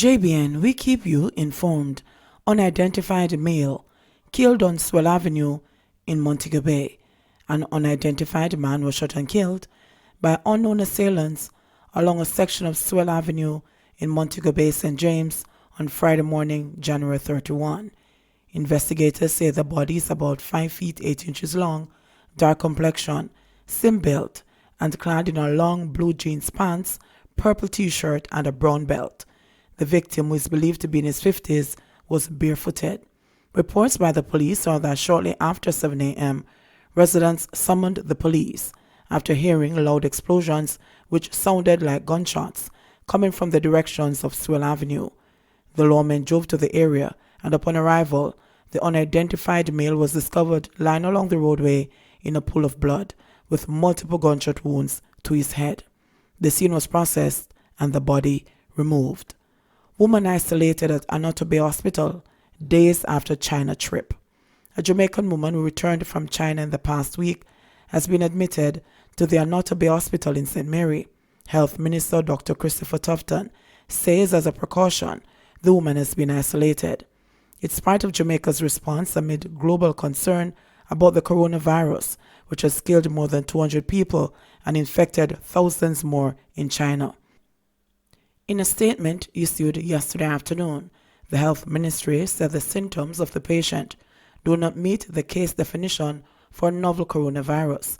JBN, we keep you informed. Unidentified male killed on Sewell Avenue in Montego Bay. An unidentified man was shot and killed by unknown assailants along a section of Sewell Avenue in Montego Bay, St. James on Friday morning, January 31. Investigators say the body is about 5 feet 8 inches long, dark complexion, slim built, and clad in a long blue jeans pants, purple t-shirt, and a brown belt. The victim, who is believed to be in his 50s, was barefooted. Reports by the police are that shortly after 7 a.m., residents summoned the police after hearing loud explosions which sounded like gunshots coming from the directions of Sewell Avenue. The lawmen drove to the area, and upon arrival, the unidentified male was discovered lying along the roadway in a pool of blood with multiple gunshot wounds to his head. The scene was processed and the body removed. Woman isolated at Untitled Bay Hospital days after China trip. A Jamaican woman who returned from China in the past week has been admitted to the Untitled Bay Hospital in St. Mary. Health Minister Dr. Christopher Tufton says as a precaution, the woman has been isolated. It's part of Jamaica's response amid global concern about the coronavirus, which has killed more than 200 people and infected thousands more in China. In a statement issued yesterday afternoon, the Health Ministry said the symptoms of the patient do not meet the case definition for novel coronavirus.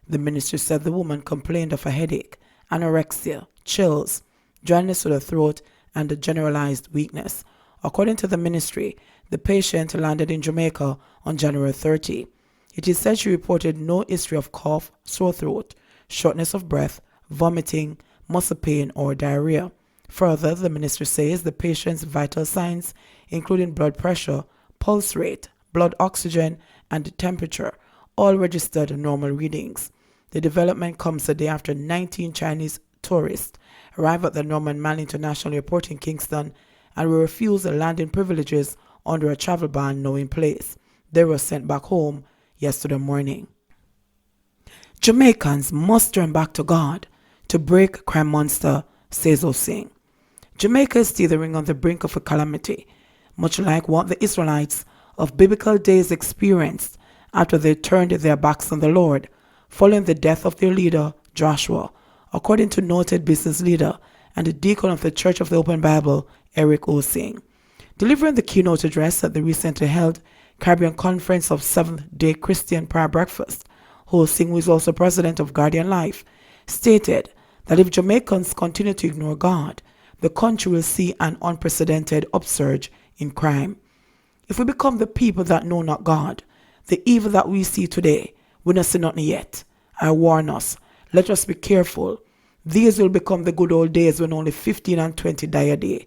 The ministry said the woman complained of a headache, anorexia, chills, dryness to the throat, and a generalized weakness. According to the ministry, the patient landed in Jamaica on January 30. It is said she reported no history of cough, sore throat, shortness of breath, vomiting, muscle pain, or diarrhea. Further, the ministry says the patient's vital signs, including blood pressure, pulse rate, blood oxygen, and temperature, all registered normal readings. The development comes a day after 19 Chinese tourists arrived at the Norman Mann International Airport in Kingston and were refused landing privileges under a travel ban now in place. They were sent back home yesterday morning. Jamaicans must turn back to God to break crime monster, says Osing. Jamaica is teetering on the brink of a calamity, much like what the Israelites of biblical days experienced after they turned their backs on the Lord, following the death of their leader, Joshua, according to noted business leader and the deacon of the Church of the Open Bible, Eric Osing. Delivering the keynote address at the recently held Caribbean Conference of Seventh-day Christian Prayer Breakfast, Osing, who is also president of Guardian Life, stated that if Jamaicans continue to ignore God, the country will see an unprecedented upsurge in crime. If we become the people that know not God, the evil that we see today, we not see nothing yet. I warn us, let us be careful. These will become the good old days when only 15 and 20 die a day.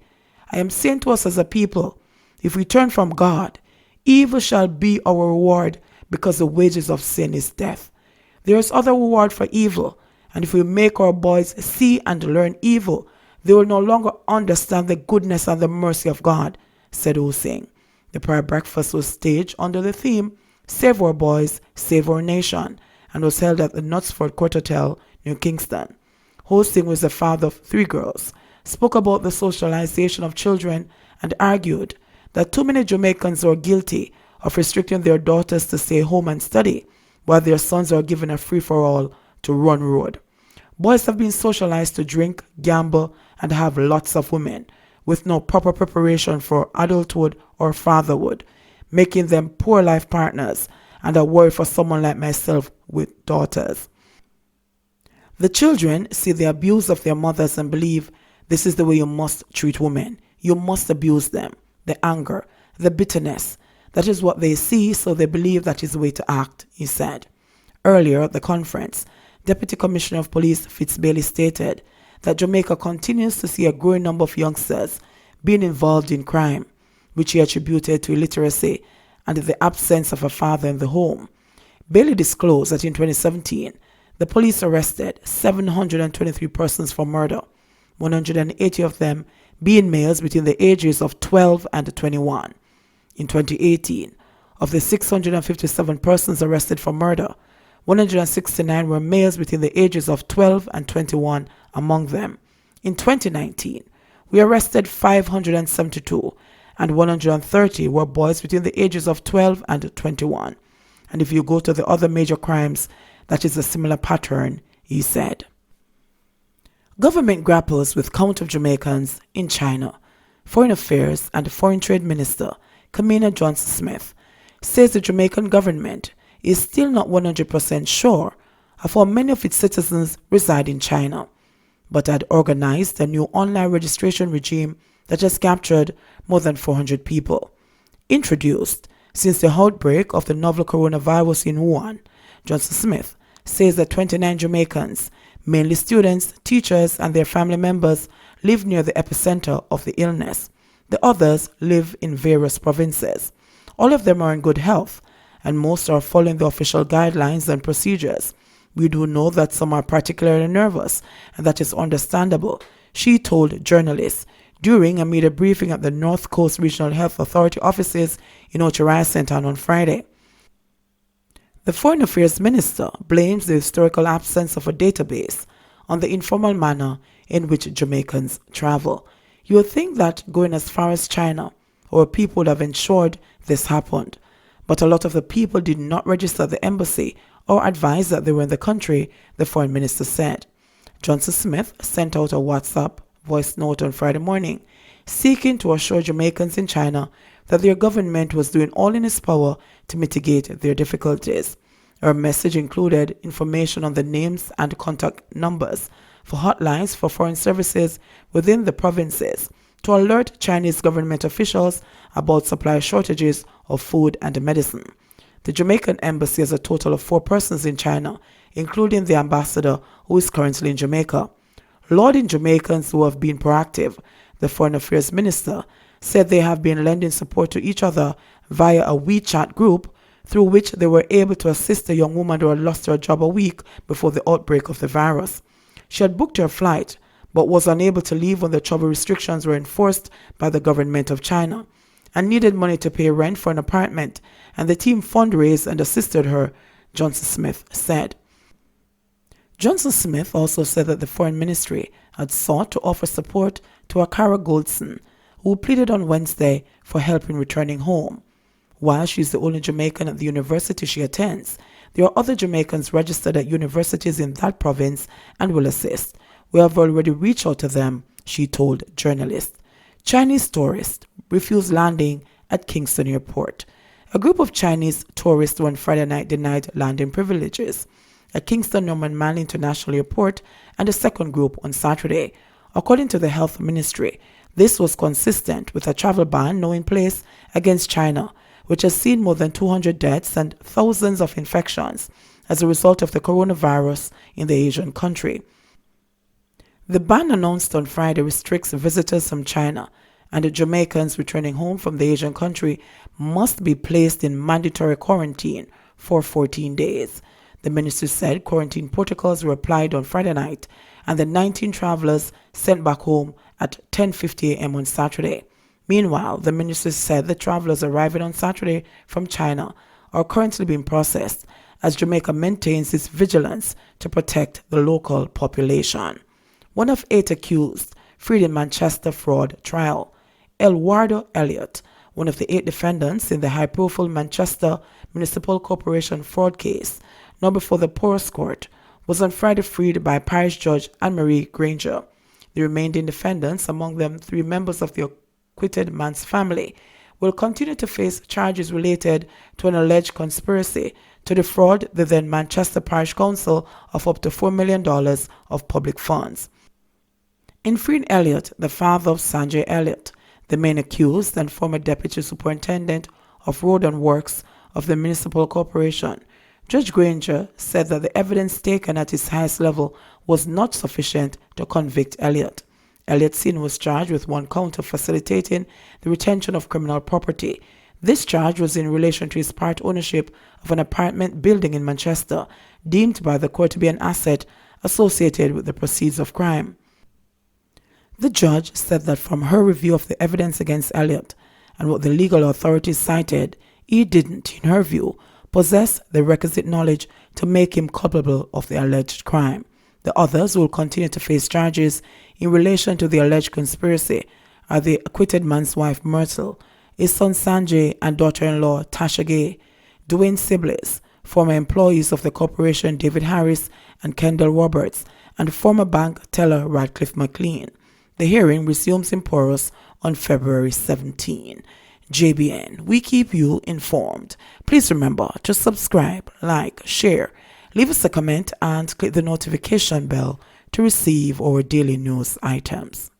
I am saying to us as a people, if we turn from God, evil shall be our reward, because the wages of sin is death. There is other reward for evil, and if we make our boys see and learn evil, they will no longer understand the goodness and the mercy of God, said Osing. The prayer breakfast was staged under the theme, Save Our Boys, Save Our Nation, and was held at the Knutsford Court Hotel near Kingston. Osing was the father of 3 girls, spoke about the socialization of children, and argued that too many Jamaicans are guilty of restricting their daughters to stay home and study, while their sons are given a free-for-all to run road. Boys have been socialized to drink, gamble, and have lots of women, with no proper preparation for adulthood or fatherhood, making them poor life partners and a worry for someone like myself with daughters. The children see the abuse of their mothers and believe this is the way you must treat women. You must abuse them. The anger, the bitterness. That is what they see, so they believe that is the way to act, he said. Earlier at the conference, Deputy Commissioner of Police Fitzbailey stated that Jamaica continues to see a growing number of youngsters being involved in crime, which he attributed to illiteracy and the absence of a father in the home. Bailey disclosed that in 2017, the police arrested 723 persons for murder, 180 of them being males between the ages of 12 and 21. In 2018, of the 657 persons arrested for murder, 169 were males between the ages of 12 and 21 among them. In 2019, We arrested 572, and 130 were boys between the ages of 12 and 21. And if you go to the other major crimes, that is a similar pattern, he said. Government grapples with count of Jamaicans in China. Foreign Affairs and Foreign Trade Minister Kamina Johnson-Smith says the Jamaican government is still not 100% sure of how many of its citizens reside in China, but had organized a new online registration regime that has captured more than 400 people. Introduced since the outbreak of the novel coronavirus in Wuhan, Johnson-Smith says that 29 Jamaicans, mainly students, teachers, and their family members, live near the epicenter of the illness. The others live in various provinces. All of them are in good health, and most are following the official guidelines and procedures. We do know that some are particularly nervous, and that is understandable, she told journalists during a media briefing at the North Coast Regional Health Authority offices in Ochirai Center on Friday. The Foreign Affairs Minister blames the historical absence of a database on the informal manner in which Jamaicans travel. You would think that going as far as China, or people would have ensured this happened, but a lot of the people did not register at the embassy or advise that they were in the country, the foreign minister said. Johnson-Smith sent out a WhatsApp voice note on Friday morning, seeking to assure Jamaicans in China that their government was doing all in its power to mitigate their difficulties. Her message included information on the names and contact numbers for hotlines for foreign services within the provinces to alert Chinese government officials about supply shortages of food and medicine. The Jamaican embassy has a total of 4 persons in China, including the ambassador who is currently in Jamaica. Lauding Jamaicans who have been proactive, the Foreign Affairs Minister said they have been lending support to each other via a WeChat group through which they were able to assist a young woman who had lost her job a week before the outbreak of the virus. She had booked her flight but was unable to leave when the travel restrictions were enforced by the government of China and needed money to pay rent for an apartment, and the team fundraised and assisted her, Johnson-Smith said. Johnson-Smith also said that the Foreign Ministry had sought to offer support to Akara Goldson, who pleaded on Wednesday for help in returning home. While she is the only Jamaican at the university she attends, there are other Jamaicans registered at universities in that province and will assist. We have already reached out to them, she told journalists. Chinese tourists refused landing at Kingston Airport. A group of Chinese tourists on Friday night denied landing privileges at Kingston Norman Manley International Airport, and a second group on Saturday. According to the Health Ministry, this was consistent with a travel ban now in place against China, which has seen more than 200 deaths and thousands of infections as a result of the coronavirus in the Asian country. The ban announced on Friday restricts visitors from China, and the Jamaicans returning home from the Asian country must be placed in mandatory quarantine for 14 days. The ministry said quarantine protocols were applied on Friday night, and the 19 travelers sent back home at 10:50 a.m. on Saturday. Meanwhile, the ministry said the travelers arriving on Saturday from China are currently being processed as Jamaica maintains its vigilance to protect the local population. One of 8 accused freed in Manchester fraud trial, Elwardo Elliott, one of the 8 defendants in the high-profile Manchester Municipal Corporation fraud case, now before the Porus Court, was on Friday freed by Parish Judge Anne-Marie Grainger. The remaining defendants, among them 3 members of the acquitted man's family, will continue to face charges related to an alleged conspiracy to defraud the then Manchester Parish Council of up to $4 million of public funds. In freeing Elliott, the father of Sanjay Elliott, the main accused and former Deputy Superintendent of Road and Works of the Municipal Corporation, Judge Grainger said that the evidence taken at its highest level was not sufficient to convict Elliott. Elliott Sr. was charged with 1 count of facilitating the retention of criminal property. This charge was in relation to his part ownership of an apartment building in Manchester, deemed by the court to be an asset associated with the proceeds of crime. The judge said that from her review of the evidence against Elliott and what the legal authorities cited, he didn't, in her view, possess the requisite knowledge to make him culpable of the alleged crime. The others will continue to face charges in relation to the alleged conspiracy are the acquitted man's wife Myrtle, his son Sanjay and daughter-in-law Tasha Gay, Dwayne Sibley's, former employees of the corporation David Harris and Kendall Roberts, and former bank teller Radcliffe McLean. The hearing resumes in Porus on February 17. JBN, we keep you informed. Please remember to subscribe, like, share, leave us a comment and click the notification bell to receive our daily news items.